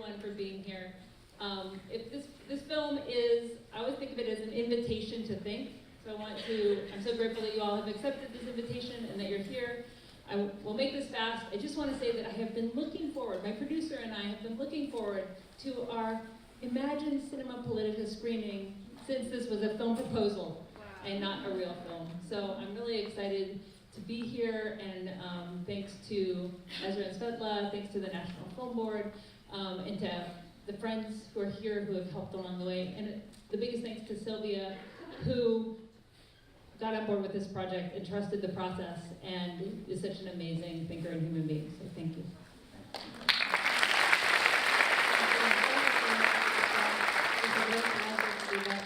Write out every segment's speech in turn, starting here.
everyone for being here. If this film is, I always think of it as an invitation to think. So I'm so grateful that you all have accepted this invitation and that you're here. I will make this fast. I just want to say that I have been looking forward, my producer and I have been looking forward to our Imagine Cinema Politica screening since this was a film proposal and not a real film. So I'm really excited to be here, and thanks to Ezra and Svetla, thanks to the National Film Board, and to the friends who are here who have helped along the way. And the biggest thanks to Silvia, who got on board with this project and trusted the process and is such an amazing thinker and human being. So thank you.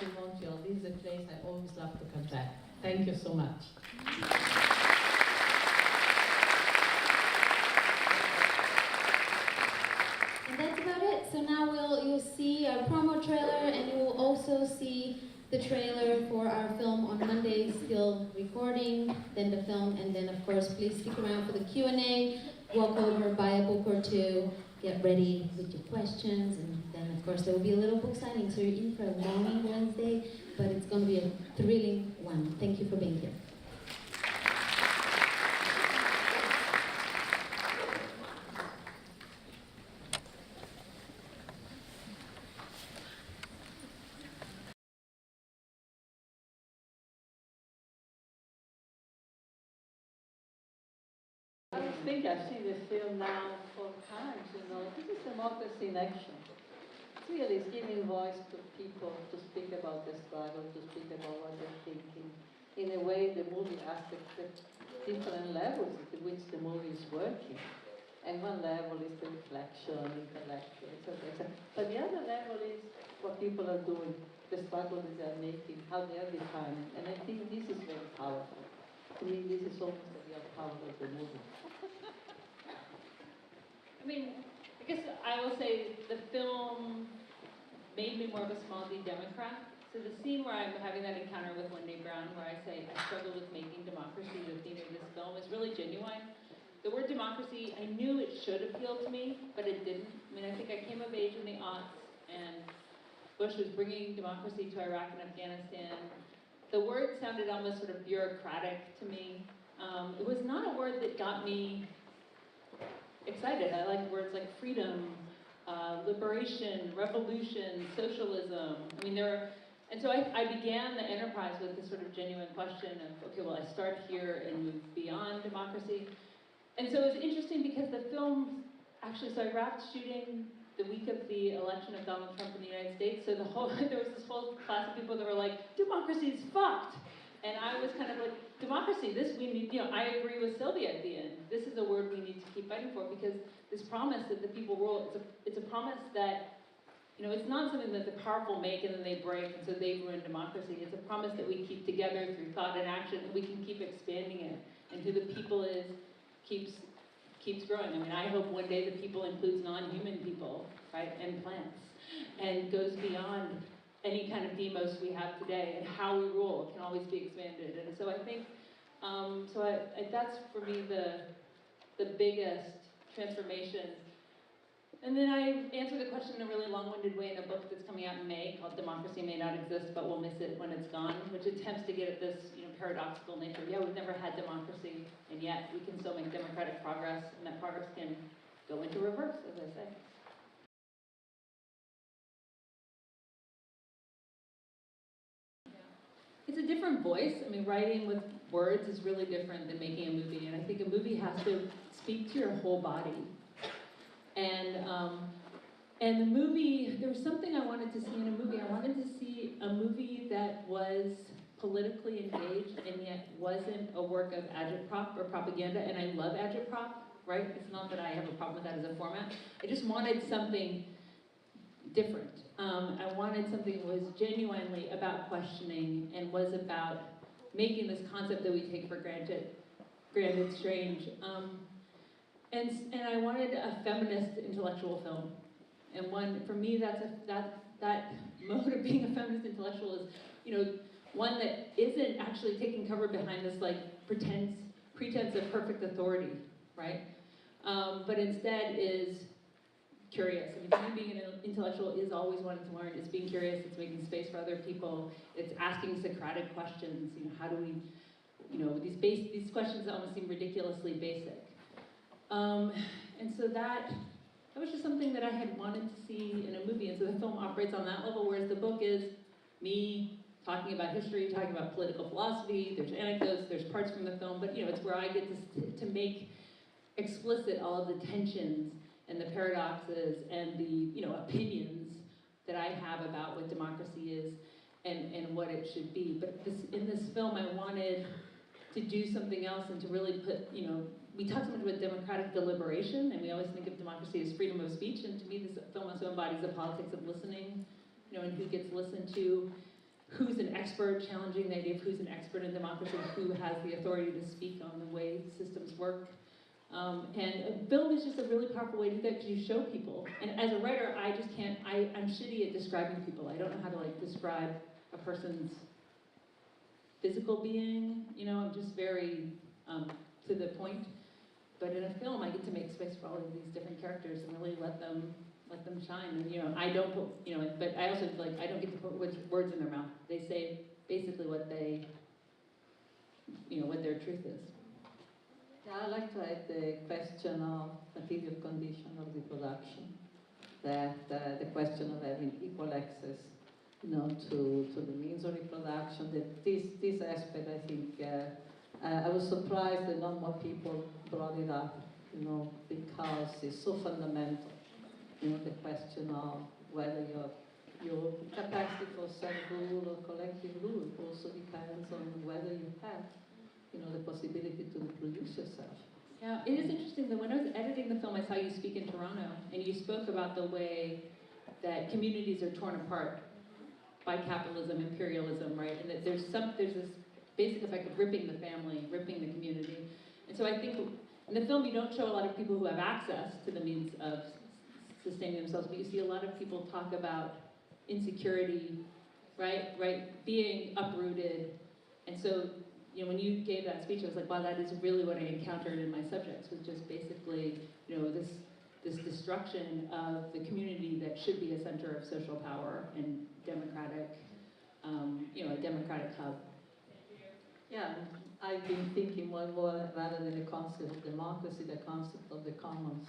In Montreal. This is a place I always love to come back. Thank you so much. And that's about it. So now you'll see our promo trailer, and you will also see the trailer for our film on Monday, still recording, then the film, and then of course please stick around for the Q&A, walk over, buy a book or two, get ready with your questions, and then of course there will be a little book signing, so you're in for a long Wednesday, but it's going to be a thrilling one. Thank you for being here. I think I've seen this film now 4 times, This is democracy in action. Really, it's giving voice to people to speak about the struggle, to speak about what they're thinking. In a way, the movie asks the different levels at which the movie is working. And one level is the reflection, intellectual, etc. But the other level is what people are doing, the struggle that they're making, how they are defining. And I think this is very powerful. To me, this is almost the real power of the movie. I mean, I guess I will say the film made me more of a small d Democrat. So the scene where I'm having that encounter with Wendy Brown, where I say I struggle with making democracy the theme of this film, is really genuine. The word democracy, I knew it should appeal to me, but it didn't. I mean, I think I came of age in the aughts, and Bush was bringing democracy to Iraq and Afghanistan. The word sounded almost sort of bureaucratic to me. It was not a word that got me excited. I like words like freedom, liberation, revolution, socialism. I mean, and so I began the enterprise with this sort of genuine question of, okay, well, I start here and move beyond democracy. And so it was interesting because the film, actually, so I wrapped shooting the week of the election of Donald Trump in the United States, so there was this whole class of people that were like, democracy's fucked! And I was kind of like, democracy, this we need, I agree with Silvia at the end. This is a word we need to keep fighting for, because this promise that the people rule, it's a promise that, it's not something that the powerful make and then they break, and so they ruin democracy. It's a promise that we keep together through thought and action, and we can keep expanding it. And who the people is keeps growing. I mean, I hope one day the people includes non-human people, right, and plants, and goes beyond any kind of demos we have today, and how we rule can always be expanded. And so I think, that's for me the biggest transformation. And then I answer the question in a really long-winded way in a book that's coming out in May called Democracy May Not Exist, But We'll Miss It When It's Gone, which attempts to get at this paradoxical nature. Yeah, we've never had democracy, and yet we can still make democratic progress, and that progress can go into reverse, as I say. It's a different voice. I mean, writing with words is really different than making a movie, and I think a movie has to speak to your whole body. And the movie, there was something I wanted to see in a movie. I wanted to see a movie that was politically engaged and yet wasn't a work of agitprop or propaganda, and I love agitprop, right? It's not that I have a problem with that as a format. I just wanted something different. I wanted something that was genuinely about questioning and was about making this concept that we take for granted strange. And I wanted a feminist intellectual film. And one, for me, that mode of being a feminist intellectual is, one that isn't actually taking cover behind this like pretense of perfect authority, right? But instead is curious. I mean, to me, being an intellectual is always wanting to learn. It's being curious. It's making space for other people. It's asking Socratic questions. You know, how do we, you know, these questions that almost seem ridiculously basic. And so that was just something that I had wanted to see in a movie. And so the film operates on that level, whereas the book is me talking about history, talking about political philosophy. There's anecdotes, there's parts from the film, but you know, it's where I get to make explicit all of the tensions and the paradoxes and the, you know, opinions that I have about what democracy is and what it should be. But in this film, I wanted to do something else and to really put, you know, we talk so much about democratic deliberation, and we always think of democracy as freedom of speech, and to me this film also embodies the politics of listening, you know, and who gets listened to, who's an expert, challenging the idea of who's an expert in democracy, who has the authority to speak on the way systems work. And film is just a really powerful way to do that because you show people. And as a writer, I just can't, I'm shitty at describing people. I don't know how to like describe a person's physical being, you know, I'm just very to the point. But in a film, I get to make space for all of these different characters and really let them shine. And you know, I don't put, you know, but I also like, I don't get to put words in their mouth. They say basically what they, you know, what their truth is. Yeah, I'd like to add the question of material condition of reproduction, that the question of having equal access, you know, to the means of reproduction, that this aspect, I think, I was surprised that not more people brought it up, you know, because it's so fundamental. You know, the question of whether your capacity for self-rule or collective rule also depends on whether you have, you know, the possibility to reproduce yourself. Yeah, it is interesting that when I was editing the film, I saw you speak in Toronto, and you spoke about the way that communities are torn apart by capitalism, imperialism, right? And that there's this basic effect of ripping the family, ripping the community. And so I think in the film you don't show a lot of people who have access to the means of sustaining themselves, but you see a lot of people talk about insecurity, right? Being uprooted. And so, you know, when you gave that speech, I was like, wow, that is really what I encountered in my subjects, was just basically, you know, this destruction of the community that should be a center of social power and democratic, you know, a democratic hub. Yeah, I've been thinking more and more, rather than the concept of democracy, the concept of the commons.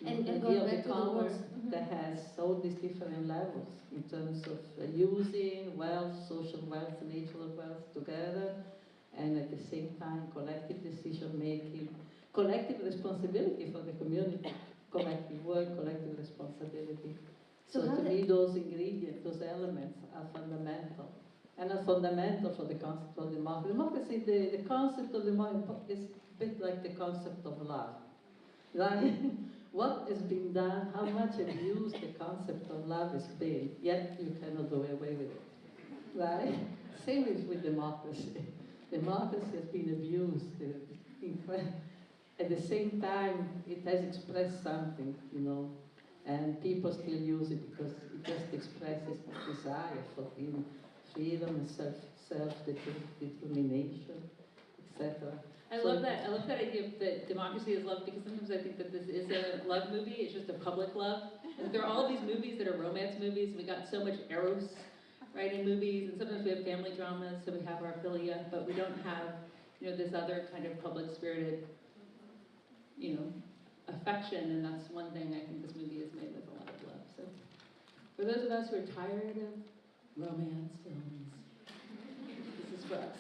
And the going idea of back the to the word. commons that has all these different levels in terms of using wealth, social wealth, natural wealth together, and at the same time collective decision making, collective responsibility for the community, collective work, collective responsibility. So to me those ingredients, those elements are fundamental. And are fundamental for the concept of democracy. Democracy, the concept of democracy is a bit like the concept of love. Right? What has been done, how much abused the concept of love has been, yet you cannot go away with it. Right? Same is with democracy. Democracy has been abused. At the same time, it has expressed something, you know, and people still use it because it just expresses desire for freedom and self-determination, etc. I love that idea that democracy is love, because sometimes I think that this is a love movie. It's just a public love. And there are all these movies that are romance movies. We got so much eros, right, in movies, and sometimes we have family dramas, so we have our philia, but we don't have, you know, this other kind of public-spirited, you know, affection, and that's one thing I think this movie is made with a lot of love. So, for those of us who are tired of romance films, this is for us.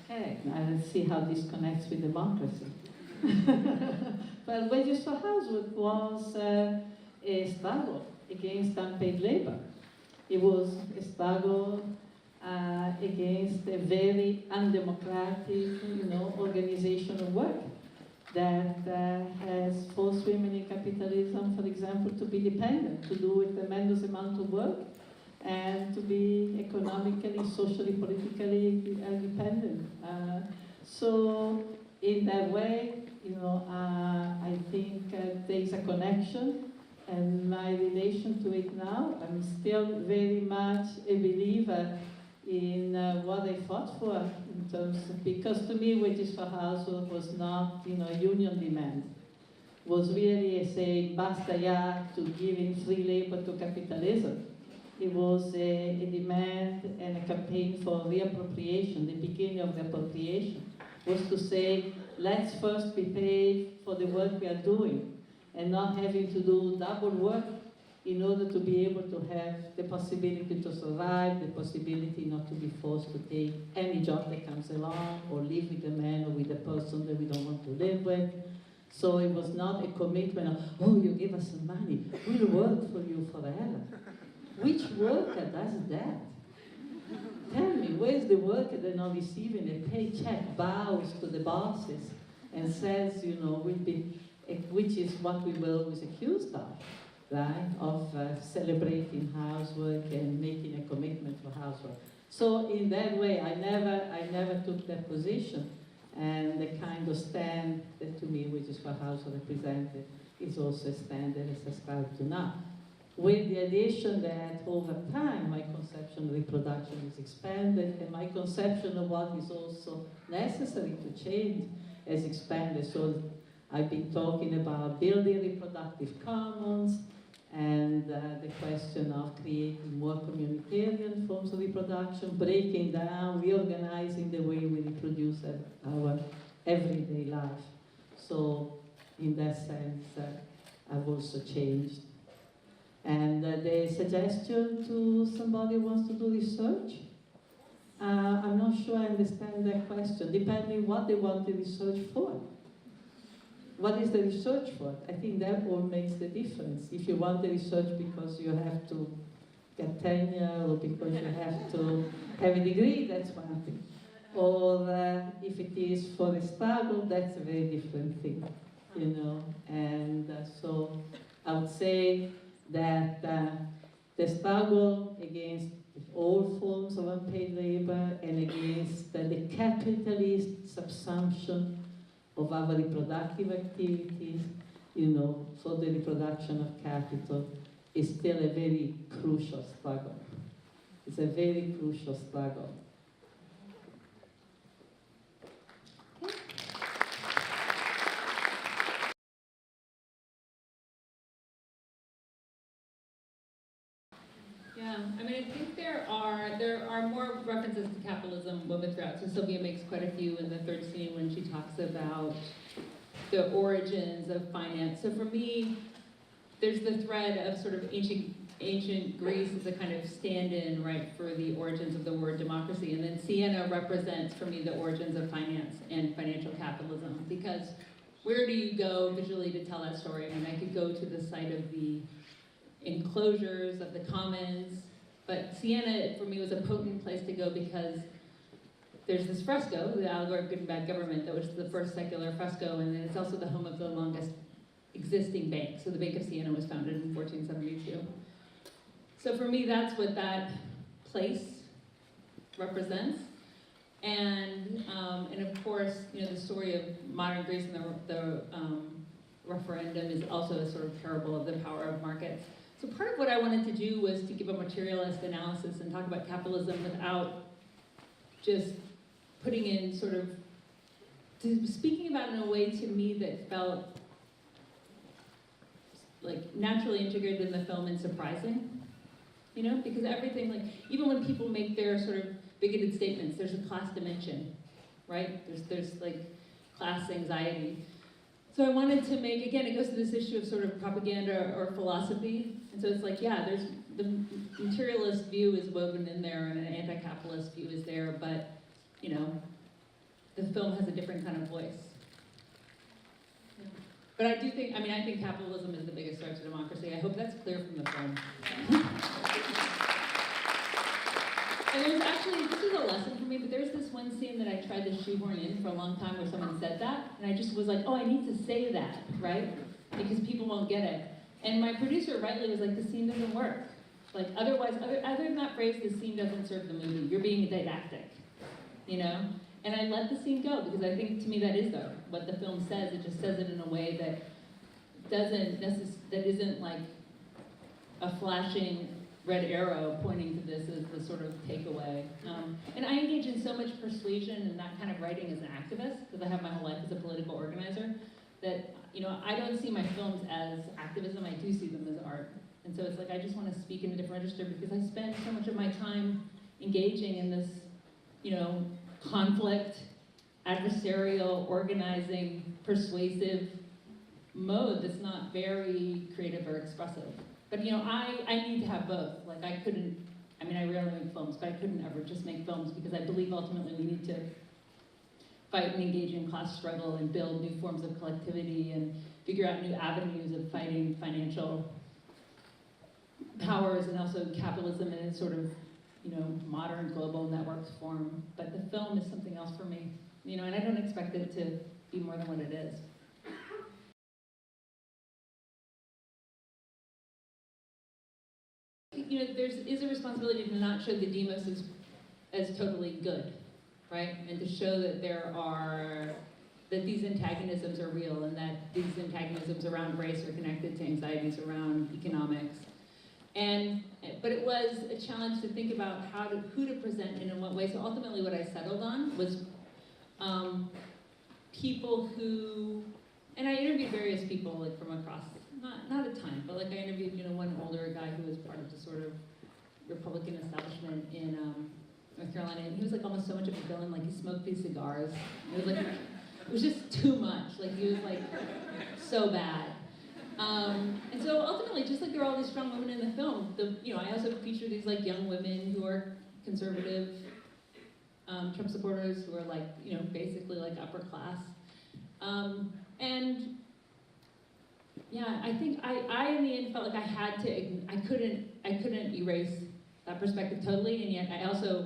Okay, now let's see how this connects with democracy. But when you saw Housework was a struggle against unpaid labor. It was a struggle against a very undemocratic, you know, organization of work that has forced women in capitalism, for example, to be dependent, to do a tremendous amount of work, and to be economically, socially, politically dependent. So in that way, you know, I think there is a connection And my relation to it now, I'm still very much a believer in what I fought for in terms of, because to me wages for housework was not, a union demand. Was really a saying basta ya to giving free labor to capitalism. It was a demand and a campaign for reappropriation. The beginning of the appropriation was to say, let's first be paid for the work we are doing and not having to do double work in order to be able to have the possibility to survive, the possibility not to be forced to take any job that comes along or live with a man or with a person that we don't want to live with. So it was not a commitment of, oh, you give us some money, we'll work for you forever. Which worker does that? Tell me, where's the worker that not receiving a paycheck, bows to the bosses and says, we'll be, which is what we were always accused of, right? Of celebrating housework and making a commitment for housework. So in that way, I never took that position. And the kind of stand that to me, which is for housework represented, is also a stand that I subscribe to now. With the addition that over time, my conception of reproduction is expanded, and my conception of what is also necessary to change has expanded. So I've been talking about building reproductive commons, and the question of creating more communitarian forms of reproduction, breaking down, reorganizing the way we reproduce our everyday life. So in that sense, I've also changed. And the suggestion to somebody who wants to do research, I'm not sure I understand that question, depending what they want the research for. What is the research for? I think that all makes the difference. If you want the research because you have to get tenure or because you have to have a degree, that's one thing. Or if it is for a struggle, that's a very different thing, And so I would say that the struggle against all forms of unpaid labor and against the capitalist subsumption of our reproductive activities, for the reproduction of capital, is still a very crucial struggle. It's a very crucial struggle. Yeah, I think there are more references to capitalism woven throughout. So Silvia makes quite a few in the third scene when she talks about the origins of finance. So for me, there's the thread of sort of ancient Greece as a kind of stand-in, right, for the origins of the word democracy. And then Siena represents, for me, the origins of finance and financial capitalism. Because where do you go visually to tell that story? I could go to the site of the enclosures of the commons, but Siena for me was a potent place to go because there's this fresco, the Allegory of Good and Bad Government, that was the first secular fresco, and then it's also the home of the longest existing bank. So the Bank of Siena was founded in 1472. So for me, that's what that place represents. And of course, the story of modern Greece and the referendum is also a sort of parable of the power of markets. So part of what I wanted to do was to give a materialist analysis and talk about capitalism without just putting in sort of, speaking about it in a way to me that felt like naturally integrated in the film and surprising, because everything, even when people make their sort of bigoted statements, there's a class dimension, right? There's class anxiety. So I wanted to make, again, it goes to this issue of sort of propaganda or philosophy. And so it's there's the materialist view is woven in there and an anti-capitalist view is there, but, the film has a different kind of voice. Yeah. But I do think, I think capitalism is the biggest threat to democracy. I hope that's clear from the film. And there's actually, this is a lesson for me, but there's this one scene that I tried to shoehorn in for a long time where someone said that, and I just was like, oh, I need to say that, right? Because people won't get it. And my producer rightly was like, the scene doesn't work. Otherwise, other than that phrase, the scene doesn't serve the movie. You're being didactic, And I let the scene go, because I think to me that is what the film says. It just says it in a way that that isn't like a flashing red arrow pointing to this as the sort of takeaway. And I engage in so much persuasion and that kind of writing as an activist, because I have my whole life as a political organizer, that, you know, I don't see my films as activism, I do see them as art. And so it's like, I just want to speak in a different register because I spend so much of my time engaging in this, you know, conflict, adversarial, organizing, persuasive mode that's not very creative or expressive. But, you know, I need to have both. Like, I rarely make films, but I couldn't ever just make films because I believe ultimately we need to fight and engage in class struggle and build new forms of collectivity and figure out new avenues of fighting financial powers and also capitalism in its sort of, you know, modern global networks form. But the film is something else for me, you know, and I don't expect it to be more than what it is. You know, there is a responsibility to not show the demos as totally good, right? And to show that that these antagonisms are real and that these antagonisms around race are connected to anxieties around economics. But it was a challenge to think about who to present and in what way. So ultimately what I settled on was people who, and I interviewed various people like from across, not a ton, but like I interviewed, you know, one older guy who was part of the sort of Republican establishment in North Carolina, and he was like almost so much of a villain, like he smoked these cigars. It was like, it was just too much. Like he was like so bad. And so ultimately, just like there are all these strong women in the film, you know, I also feature these like young women who are conservative Trump supporters who are like, you know, basically like upper class. And yeah, I think I in the end felt like I couldn't erase that perspective totally, and yet I also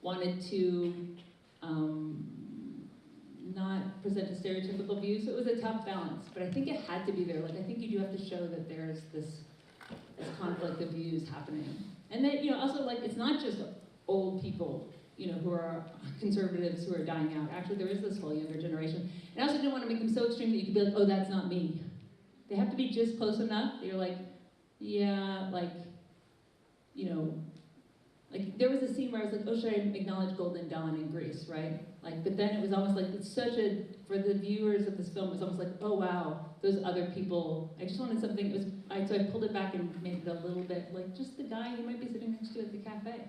wanted to not present a stereotypical view, so it was a tough balance, but I think it had to be there. Like, I think you do have to show that there's this conflict of views happening. And then, you know, also, like, it's not just old people, you know, who are conservatives who are dying out. Actually, there is this whole younger generation. And I also didn't want to make them so extreme that you could be like, oh, that's not me. They have to be just close enough that you're like, yeah, like, you know, like, there was a scene where I was like, oh, should I acknowledge Golden Dawn in Greece, right? Like, but then it was almost like, it's such a, for the viewers of this film, it's almost like, oh wow, those other people, I just wanted something, so I pulled it back and made it a little bit like, just the guy you might be sitting next to at the cafe.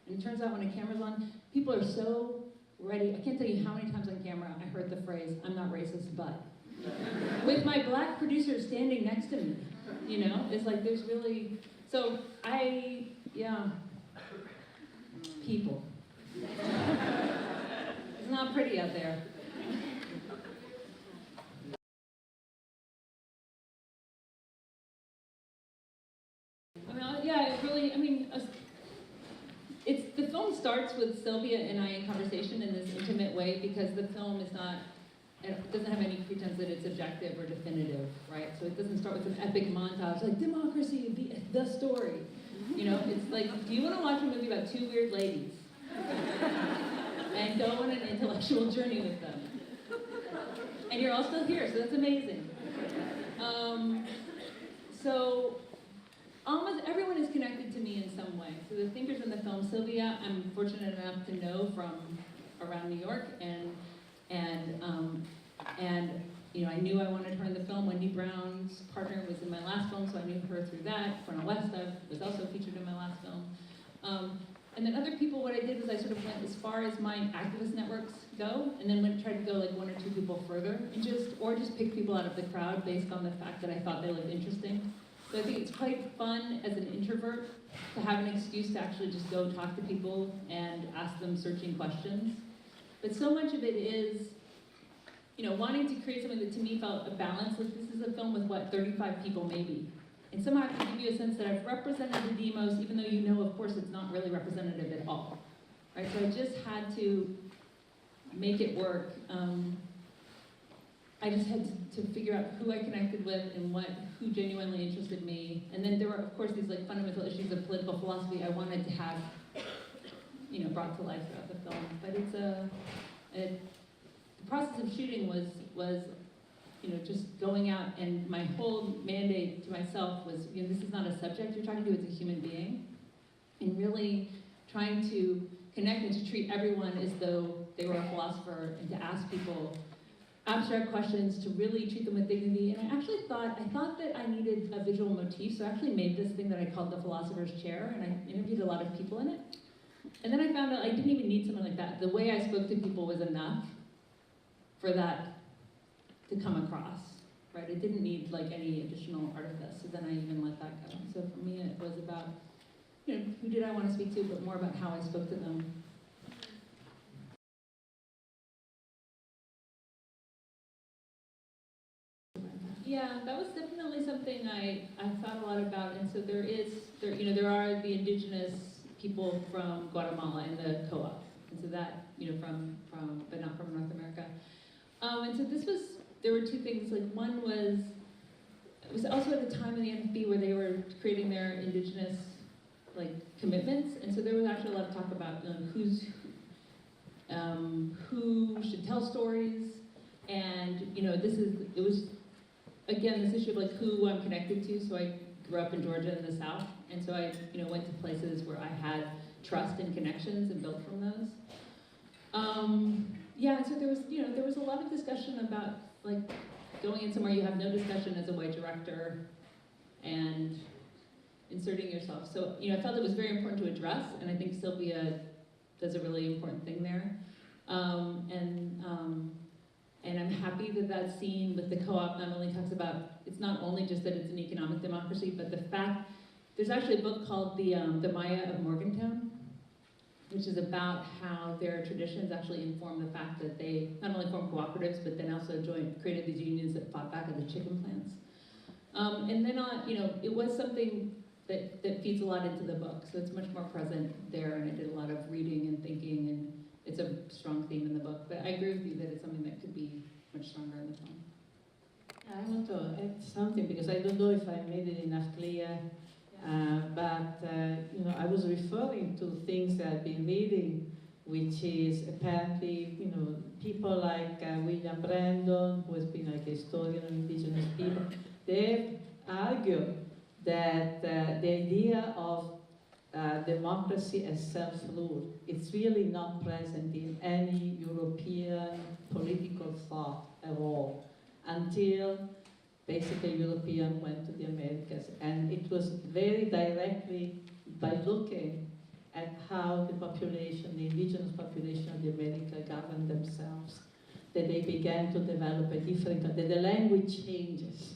And it turns out when a camera's on, people are so ready. I can't tell you how many times on camera I heard the phrase, I'm not racist, but. With my black producer standing next to me, you know? It's like, there's really, so yeah. People. It's not pretty out there. The film starts with Silvia and I in conversation in this intimate way because the film is not, it doesn't have any pretense that it's objective or definitive, right? So it doesn't start with an epic montage like democracy, the story. You know, it's like, do you want to watch a movie about two weird ladies and go on an intellectual journey with them? And you're all still here, so that's amazing. So almost everyone is connected to me in some way. So the thinkers in the film, Silvia, I'm fortunate enough to know from around New York, and you know, I knew I wanted her in the film. Wendy Brown's partner was in my last film, so I knew her through that. Cornel Westa was also featured in my last film. And then other people, what I did was I sort of went as far as my activist networks go, and then tried to go like one or two people further, and just pick people out of the crowd based on the fact that I thought they looked interesting. So I think it's quite fun as an introvert to have an excuse to actually just go talk to people and ask them searching questions. But so much of it is, you know, wanting to create something that to me felt a balance. Like, this is a film with, what, 35 people maybe. And somehow I can give you a sense that I've represented the demos, even though you know, of course, it's not really representative at all. Right? So I just had to make it work. I just had to figure out who I connected with and who genuinely interested me. And then there were, of course, these like fundamental issues of political philosophy I wanted to have, you know, brought to life throughout the film. But it's the process of shooting was just going out, and my whole mandate to myself was, this is not a subject you're talking to, it's a human being. And really trying to connect and to treat everyone as though they were a philosopher, and to ask people abstract questions, to really treat them with dignity. And I thought that I needed a visual motif, so I actually made this thing that I called the philosopher's chair, and I interviewed a lot of people in it. And then I found out I didn't even need something like that. The way I spoke to people was enough for that to come across, right? It didn't need like any additional artifice, so then I even let that go. So for me, it was about, who did I want to speak to, but more about how I spoke to them. Yeah, that was definitely something I thought a lot about, and so there are the indigenous people from Guatemala in the co-op, and so that, but not from North America. And so there were two things, like one was, it was also at a time in the NFB where they were creating their indigenous, commitments, and so there was actually a lot of talk about who should tell stories, and, it was, again, this issue of who I'm connected to. So I grew up in Georgia in the South, and so I went to places where I had trust and connections and built from those. And so there was a lot of discussion about going in somewhere you have no discussion as a white director and inserting yourself. So I felt it was very important to address, and I think Silvia does a really important thing there. And I'm happy that scene with the co-op not only talks about, it's not only just that it's an economic democracy, but the fact, there's actually a book called The Maya of Morgantown, which is about how their traditions actually inform the fact that they not only formed cooperatives, but then also created these unions that fought back at the chicken plants. And then, it was something that feeds a lot into the book, so it's much more present there, and I did a lot of reading and thinking, and it's a strong theme in the book, but I agree with you that it's something that could be much stronger in the film. I want to add something, because I don't know if I made it enough clear, but I was referring to things that I've been reading, which is apparently, people like William Brandon, who has been a historian of indigenous people, they've argued that the idea of democracy as self-rule, it's really not present in any European political thought at all, until basically Europeans went to the Americas. And it was very directly by looking at how the population, the indigenous population of the America governed themselves, that they began to develop a different, that the language changes.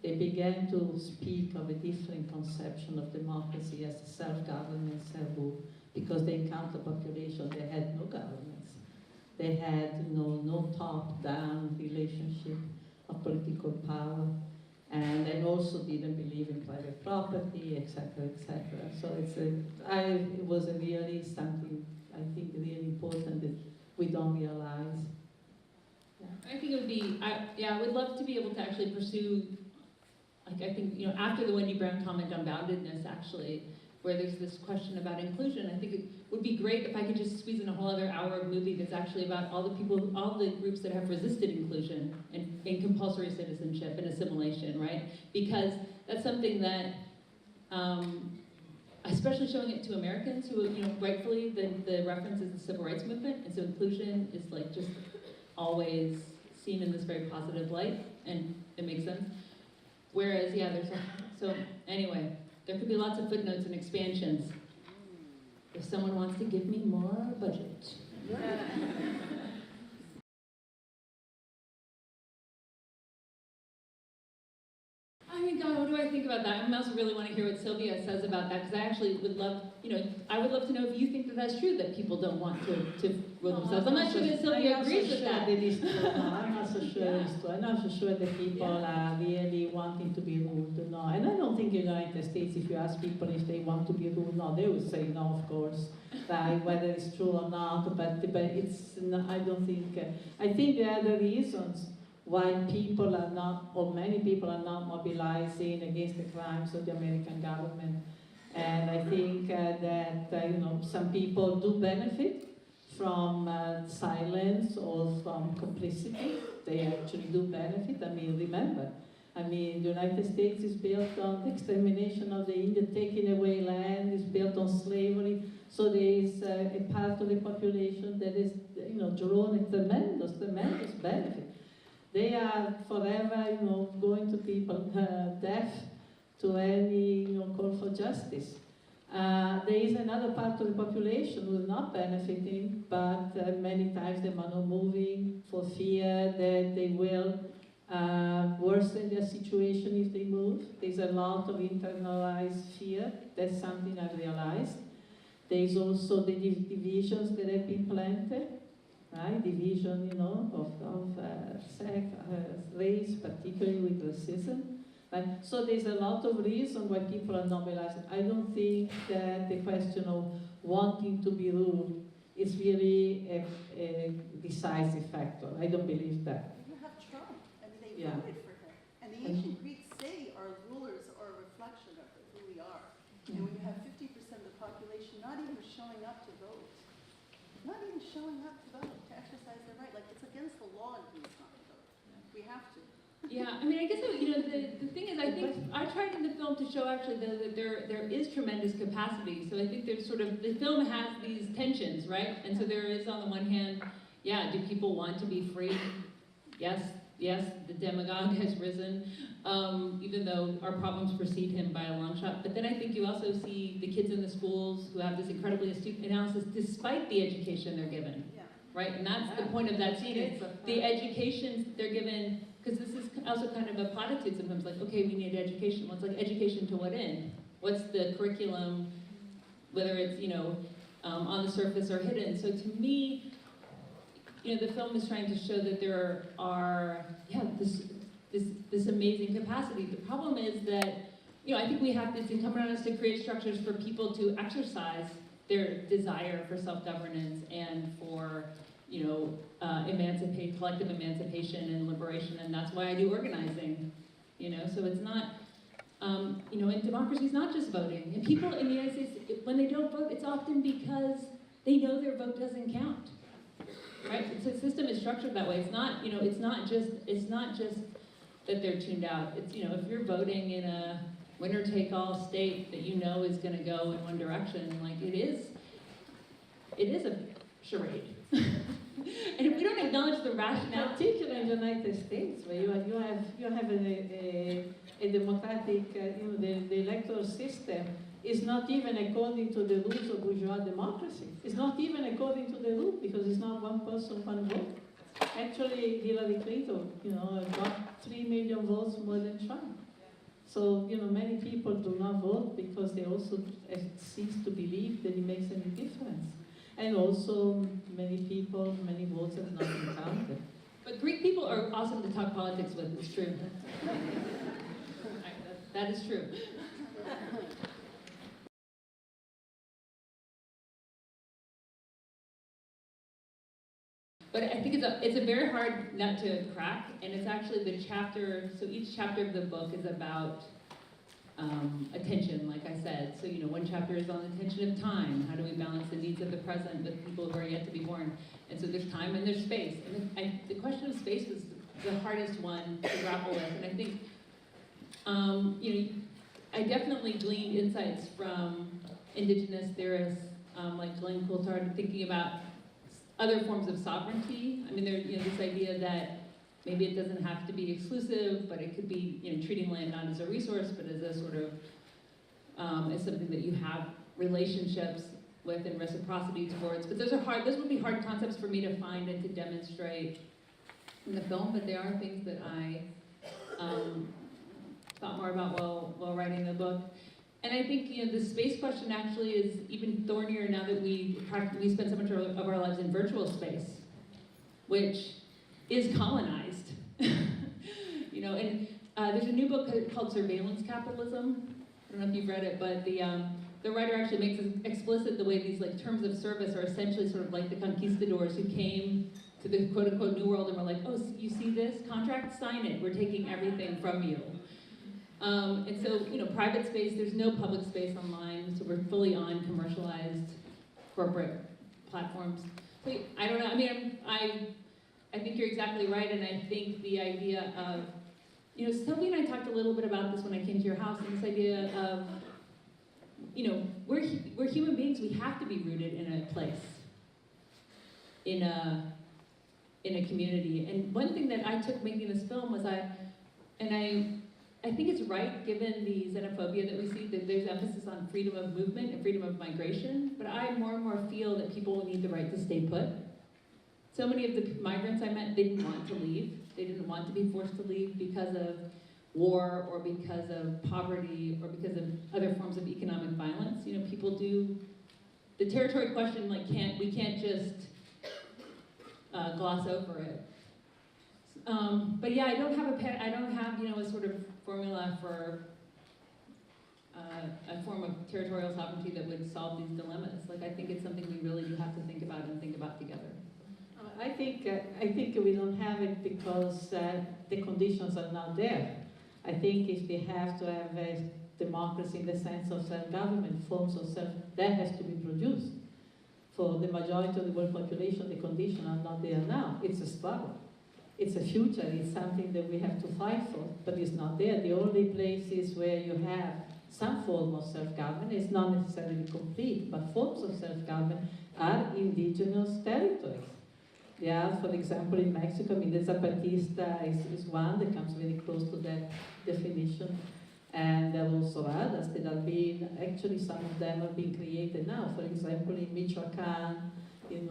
They began to speak of a different conception of democracy as self-government, self-rule, because they encountered a population that had no governments. They had no top-down relationship of political power, and they also didn't believe in private property, etc., etc. So it was really something, I think, really important that we don't realize. Yeah. I think it would be, I would love to be able to actually pursue, I think, after the Wendy Brown comment on boundedness, actually, where there's this question about inclusion, I think it would be great if I could just squeeze in a whole other hour of movie that's actually about all the groups that have resisted inclusion and compulsory citizenship and assimilation, right? Because that's something that, especially showing it to Americans who, rightfully, the reference is the civil rights movement, and so inclusion is just always seen in this very positive light, and it makes sense. Whereas, so anyway, there could be lots of footnotes and expansions if someone wants to give me more budget. I mean, God, what do I think about that? I also really want to hear what Silvia says about that, because I actually would love, I would love to know if you think that that's true, that people don't want to rule themselves. I'm not sure that Silvia agrees with that. I'm not so sure it's true. I'm not so sure that people are really wanting to be ruled. No, and I don't think in the United States, if you ask people if they want to be ruled, no, they would say no, of course, right? Whether it's true or not, but it's not, I don't think. I think there are other reasons why people are not, or many people are not mobilizing against the crimes of the American government. And I think that some people do benefit from silence or from complicity. they actually do benefit. I mean, remember, I mean, the United States is built on the extermination of the Indian, taking away land, is built on slavery. So there is a part of the population that is, drawn a tremendous benefit. They are forever, going to people deaf to any, call for justice. There is another part of the population who is not benefiting, but many times they are not moving for fear that they will worsen their situation if they move. There's a lot of internalized fear. That's something I've realized. There's also the divisions that have been planted, right? Division, of sex, race, particularly with racism. Right? So there's a lot of reason why people are not mobilizing. I don't think that the question of wanting to be ruled is really a decisive factor. I don't believe that. You have Trump. I mean, they voted for him. And the ancient Greeks say our rulers are a reflection of who we are. And when you have 50% of the population not even showing up to vote, to exercise their right, like it's against the law in Greece not to vote. We have to. Yeah, I mean, I guess, the thing is, I think I tried in the film to show actually that there is tremendous capacity. So I think there's sort of, the film has these tensions, right? And so there is, on the one hand, yeah, do people want to be free? Yes, the demagogue has risen, even though our problems precede him by a long shot. But then I think you also see the kids in the schools who have this incredibly astute analysis despite the education they're given, right? And that's the point of that scene, is the education they're given. Because this is also kind of a platitude sometimes, like, okay, we need education. Well, it's like, education to what end? What's the curriculum, whether it's, on the surface or hidden? So to me, the film is trying to show that there are, this amazing capacity. The problem is that, I think we have to, it's incumbent on us to create structures for people to exercise their desire for self-governance and for, collective emancipation and liberation, and that's why I do organizing, so it's not, and democracy is not just voting. And people in the United States, when they don't vote, it's often because they know their vote doesn't count, right? The system is structured that way. It's not, it's not just that they're tuned out. It's, if you're voting in a winner-take-all state that is going to go in one direction, like it is a charade. And if we don't acknowledge the rationale, particularly in the United States, where you have a democratic, the electoral system is not even according to the rules of bourgeois democracy. It's not even according to the rule, because it's not one person, one vote. Actually, Hillary Clinton, got 3 million votes more than Trump. So, many people do not vote because they also cease to believe that it makes any difference. And also, many votes have not been counted. But Greek people are awesome to talk politics with, it's true. That is true. But I think it's a very hard nut to crack, and it's actually the chapter, so each chapter of the book is about attention, like I said. So, one chapter is on the tension of time. How do we balance the needs of the present with people who are yet to be born? And so there's time and there's space. And the question of space was the hardest one to grapple with. And I think, I definitely gleaned insights from Indigenous theorists like Glenn Coulthard, thinking about other forms of sovereignty. I mean, there's this idea that maybe it doesn't have to be exclusive, but it could be, treating land not as a resource, but as a sort of, as something that you have relationships with and reciprocity towards. But those would be hard concepts for me to find and to demonstrate in the film, but they are things that I thought more about while writing the book. And I think, the space question actually is even thornier now that we spend so much of our lives in virtual space, which is colonized. And there's a new book called Surveillance Capitalism. I don't know if you've read it, but the writer actually makes it explicit the way these terms of service are essentially sort of like the conquistadors who came to the quote-unquote New World and were like, oh, you see this contract? Sign it. We're taking everything from you. And so, private space, there's no public space online, so we're fully on commercialized corporate platforms. So, I don't know, I mean, I think you're exactly right, and I think the idea of, Sylvia and I talked a little bit about this when I came to your house, and this idea of, we're human beings, we have to be rooted in a place, in a community. And one thing that I took making this film was I think it's right, given the xenophobia that we see, that there's emphasis on freedom of movement and freedom of migration, but I more and more feel that people need the right to stay put. So many of the migrants I met didn't want to leave. They didn't want to be forced to leave because of war or because of poverty or because of other forms of economic violence. People do, the territory question, we can't just gloss over it. But yeah, I don't have a sort of formula for a form of territorial sovereignty that would solve these dilemmas. I think it's something we really do have to think about and think about together. I think we don't have it because the conditions are not there. I think if we have to have a democracy in the sense of self-government, forms of self, that has to be produced. For the majority of the world population, the conditions are not there now. It's a struggle. It's a future. It's something that we have to fight for, but it's not there. The only places where you have some form of self-government is not necessarily complete, but forms of self-government are indigenous territories. They are, for example, in Mexico, the Zapatista is one that comes very close to that definition. And there are also others that are being, actually some of them are being created now. For example, in Michoacan, in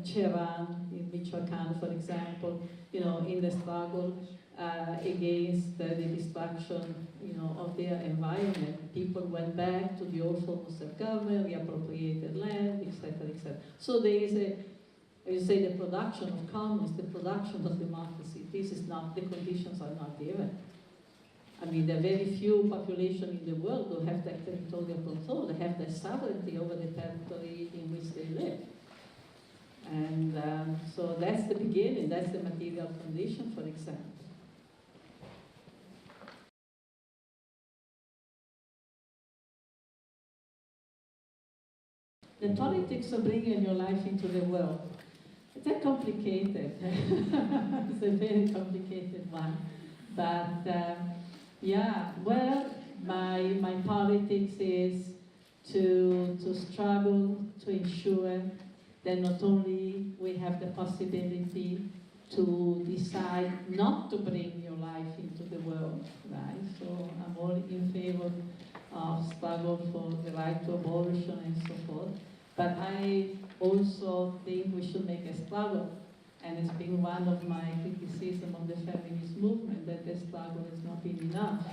Cherán, in Michoacan, for example, in the struggle against the destruction, of their environment. People went back to the old form of self-government, reappropriated land, etc., etc. So there is the production of commons, the production of democracy. This is not, the conditions are not given. There are very few populations in the world who have that territorial control. They have the sovereignty over the territory in which they live. And so that's the beginning, that's the material condition, for example. The politics of bringing your life into the world. It's a complicated, it's a very complicated one. But my politics is to struggle to ensure that not only we have the possibility to decide not to bring your life into the world, right? So I'm all in favor of struggle for the right to abortion and so forth. But I also think we should make a struggle, and it's been one of my criticism of the feminist movement, that the struggle has not been enough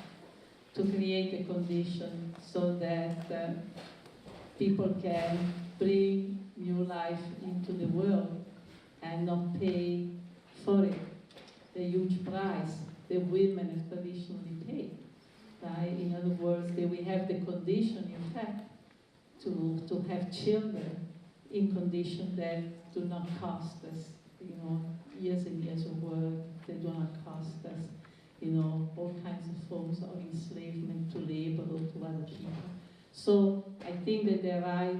to create a condition so that people can bring new life into the world and not pay for it the huge price that women have traditionally paid. Right? In other words, that we have the condition, in fact, to have children in conditions that do not cost us, years and years of work. They do not cost us, all kinds of forms of enslavement to labor or to other people. So I think that the right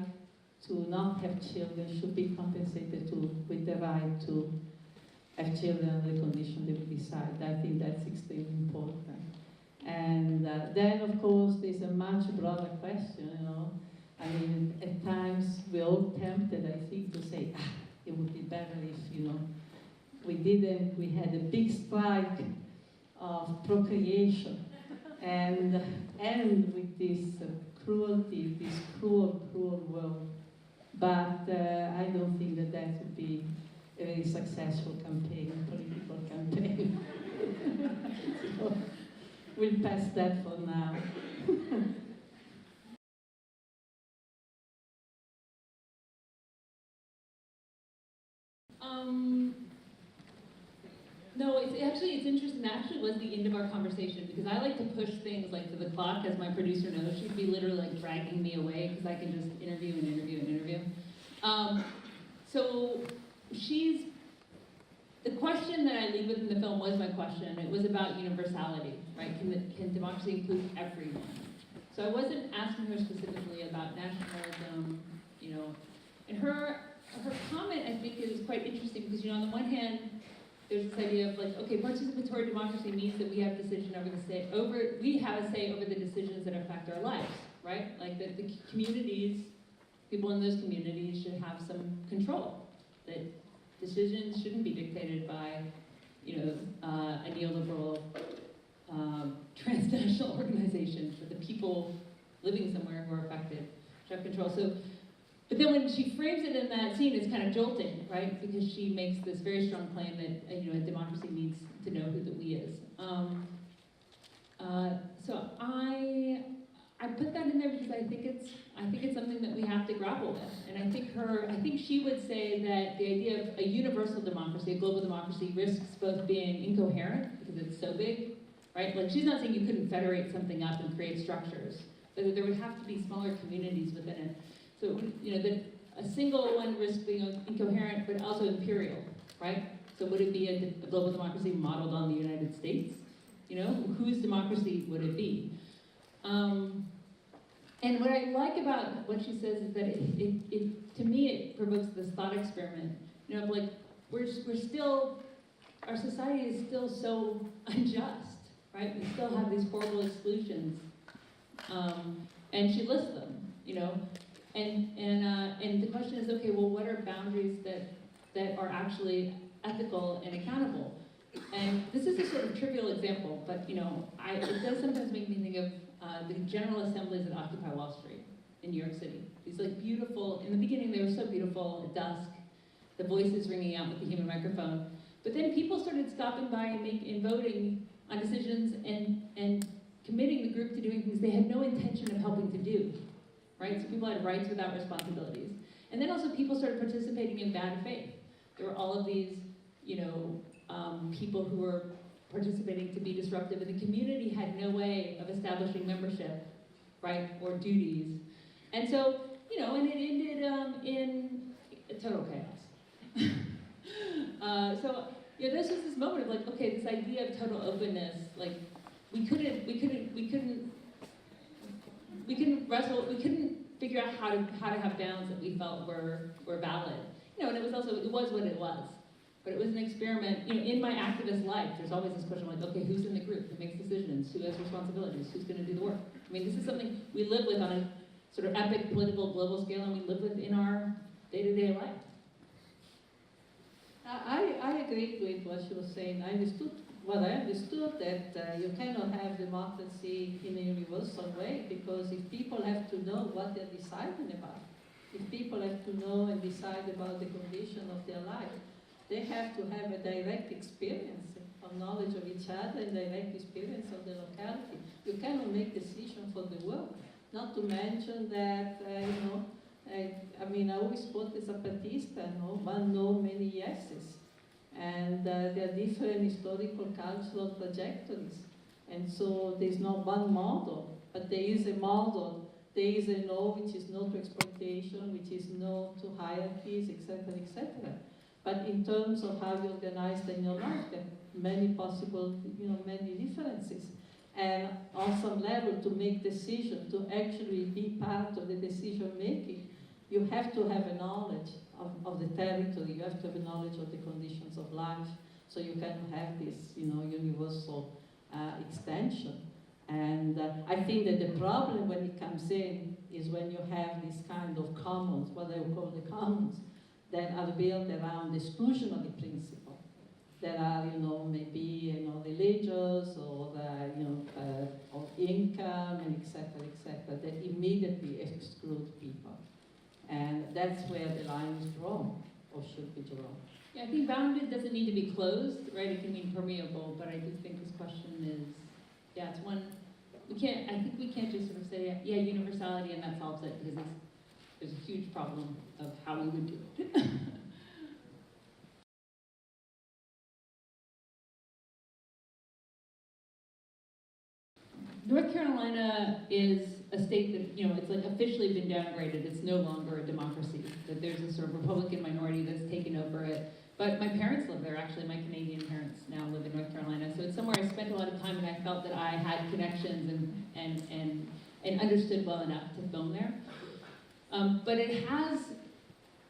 to not have children should be compensated with the right to have children under the condition that we decide. I think that's extremely important. And then, of course, there's a much broader question, at times we're all tempted, I think, to say, it would be better if, we had a big strike of procreation and end with this cruelty, this cruel world. But I don't think that would be a very successful campaign, political campaign. So we'll pass that for now. No, it's interesting. That actually was the end of our conversation, because I like to push things to the clock, as my producer knows. She'd be literally dragging me away because I can just interview and interview and interview. So the question that I leave with in the film was my question. It was about universality, right? Can democracy include everyone? So I wasn't asking her specifically about nationalism, and her comment, I think, is quite interesting because, on the one hand, there's this idea of like, okay, participatory democracy means that we have decision we have a say over the decisions that affect our lives, right? Like that the communities, people in those communities should have some control. That decisions shouldn't be dictated by, a neoliberal transnational organization, but the people living somewhere who are affected should have control. So, but then when she frames it in that scene, it's kind of jolting, right? Because she makes this very strong claim that a democracy needs to know who the we is. So I put that in there because I think it's something that we have to grapple with. And I think she would say that the idea of a universal democracy, a global democracy, risks both being incoherent because it's so big, right? Like she's not saying you couldn't federate something up and create structures, but that there would have to be smaller communities within it. So, that a single one risks being incoherent, but also imperial, right? So would it be a global democracy modeled on the United States? Whose democracy would it be? And what I like about what she says is that to me, it provokes this thought experiment. Like we're still, our society is still so unjust, right? We still have these horrible exclusions. And she lists them, And the question is, okay, well, what are boundaries that are actually ethical and accountable? And this is a sort of trivial example, but it does sometimes make me think of the General Assemblies that Occupy Wall Street in New York City. These like beautiful, in the beginning they were so beautiful at dusk, the voices ringing out with the human microphone. But then people started stopping by and voting on decisions and committing the group to doing things they had no intention of helping to do. Right? So people had rights without responsibilities. And then also people started participating in bad faith. There were all of these, people who were participating to be disruptive, and the community had no way of establishing membership, right, or duties. And so, and it ended in total chaos. This was this moment of like, okay, this idea of total openness, like we couldn't figure out how to have bounds that we felt were valid. And it was what it was. But it was an experiment, in my activist life, there's always this question like, okay, who's in the group? Who makes decisions? Who has responsibilities? Who's gonna do the work? I mean, this is something we live with on a sort of epic political global scale, and we live with in our day-to-day life. I agreed with what she was saying. I understood that you cannot have democracy in a universal way, because if people have to know what they're deciding about, if people have to know and decide about the condition of their life, they have to have a direct experience of knowledge of each other and direct experience of the locality. You cannot make decisions for the world. Not to mention that, I always quote the Zapatista, one no, many yeses. And there are different historical, cultural trajectories. And so there's not one model, but there is a model. There is a no, which is no to exploitation, which is no to hierarchies, etc., etc. But in terms of how you organize in your life, there are many possible, many differences. And on some level, to make decisions, to actually be part of the decision making, you have to have a knowledge of the territory. You have to have a knowledge of the conditions of life, so you can have this, universal extension. And I think that the problem when it comes in is when you have this kind of commons, what I would call the commons, that are built around the exclusionary principle, that are, maybe, religious or, or income, and etc., that immediately exclude people. And that's where the line is drawn, or should be drawn. Yeah, I think bounded doesn't need to be closed, right? It can be permeable, but I do think this question is, it's one, I think we can't just sort of say, universality and that solves it, because there's a huge problem of how we would do it. North Carolina is a state that, it's like officially been downgraded. It's no longer a democracy. That there's a sort of Republican minority that's taken over it. But my parents live there, actually. My Canadian parents now live in North Carolina. So it's somewhere I spent a lot of time, and I felt that I had connections and understood well enough to film there. But it has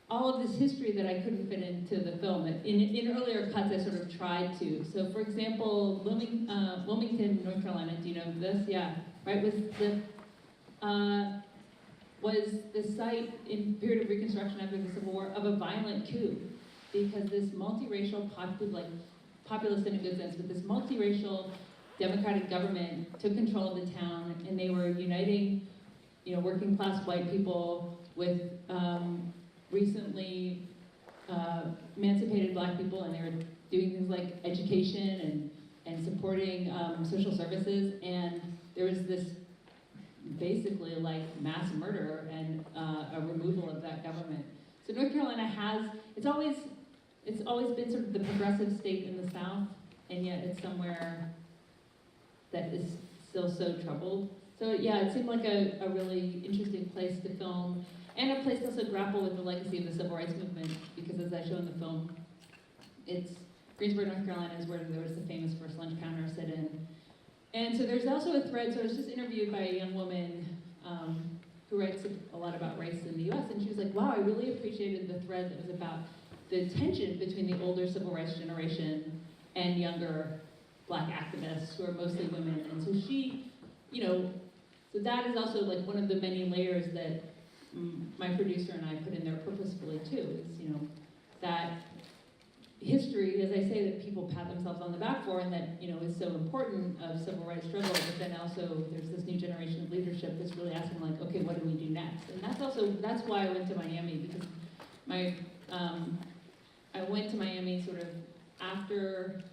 all of this history that I couldn't fit into the film. In earlier cuts, I sort of tried to. So, for example, Wilmington, North Carolina. Do you know this? Yeah, right. Was the site in period of Reconstruction after the Civil War of a violent coup, because this multiracial, populist in a good sense, but this multiracial democratic government took control of the town, and they were uniting, working class white people with recently emancipated black people, and they were doing things like education and supporting social services, and there was this basically like mass murder and a removal of that government. So North Carolina it's always been sort of the progressive state in the South, and yet it's somewhere that is still so troubled. So yeah, it seemed like a really interesting place to film, and a place to also grapple with the legacy of the civil rights movement, because as I show in the film, it's Greensboro, North Carolina is where there was the famous first lunch counter sit-in. And so there's also a thread, so I was just interviewed by a young woman who writes a lot about race in the US, and she was like, wow, I really appreciated the thread that was about the tension between the older civil rights generation and younger black activists who are mostly women. And so she, so that is also like one of the many layers that my producer and I put in there purposefully too, is, that history, as I say, that people pat themselves on the back for, and that, is so important of civil rights struggle, but then also there's this new generation of leadership that's really asking like, okay, what do we do next? And that's why I went to Miami, because I went to Miami sort of after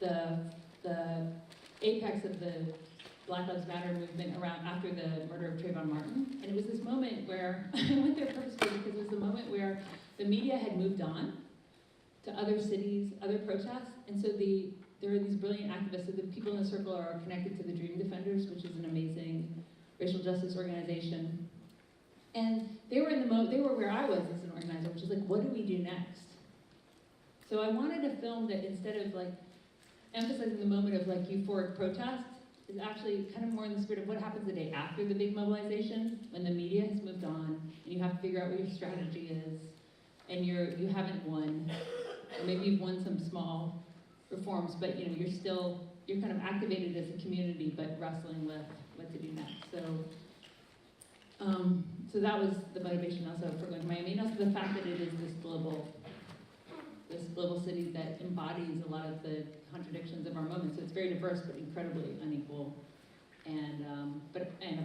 the apex of the Black Lives Matter movement after the murder of Trayvon Martin. And it was this moment where, I went there purposefully because it was the moment where the media had moved on to other cities, other protests, and so there are these brilliant activists. So the people in the circle are connected to the Dream Defenders, which is an amazing racial justice organization. And they were where I was as an organizer, which is like, what do we do next? So I wanted a film that, instead of like emphasizing the moment of like euphoric protest, is actually kind of more in the spirit of what happens the day after the big mobilization, when the media has moved on, and you have to figure out what your strategy is, and you haven't won, or maybe you've won some small reforms, but you're kind of activated as a community, but wrestling with what to do next. So that was the motivation also for going to Miami, and also the fact that it is this global city that embodies a lot of the contradictions of our moment. So it's very diverse, but incredibly unequal, and a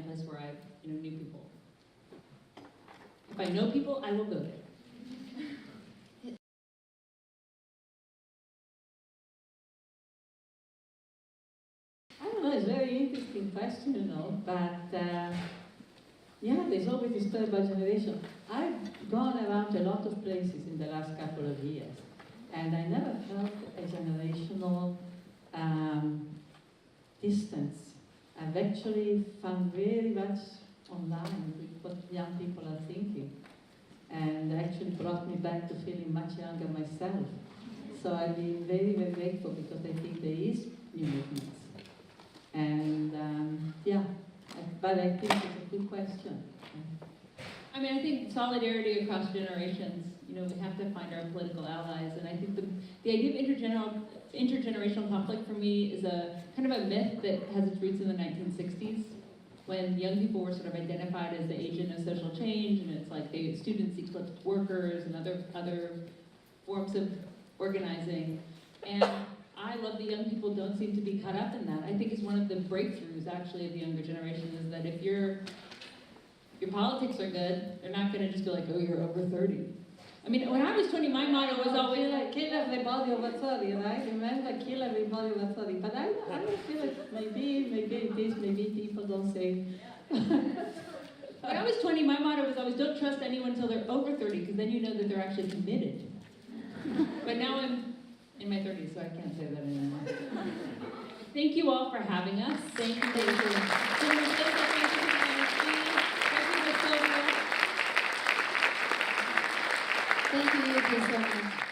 place where I knew people. If I know people, I will go there. I don't know, it's a very interesting question, but yeah, there's always this story about generation. I've gone around a lot of places in the last couple of years, and I never felt a generational distance. I've actually found very much online with what young people are thinking, and actually brought me back to feeling much younger myself. So I've been very, very grateful, because I think there is new movements. And yeah, but I think it's a good question. I mean, I think solidarity across generations, we have to find our political allies, and I think the idea of intergenerational conflict for me is a kind of a myth that has its roots in the 1960s, when young people were sort of identified as the agent of social change, and it's like students eclipsed workers and other forms of organizing. And I love that young people don't seem to be caught up in that. I think it's one of the breakthroughs, actually, of the younger generation, is that if your politics are good, they're not going to just be like, oh, you're over 30. I mean, when I was 20, my motto was always like, kill everybody over 30, right? Remember, kill everybody over 30. But I don't feel like maybe it is, maybe people don't say. When I was 20, my motto was always, don't trust anyone until they're over 30, because then you know that they're actually committed. But now I'm in my 30s, so I can't say that anymore. Thank you all for having us. Thank you. Thank you so much.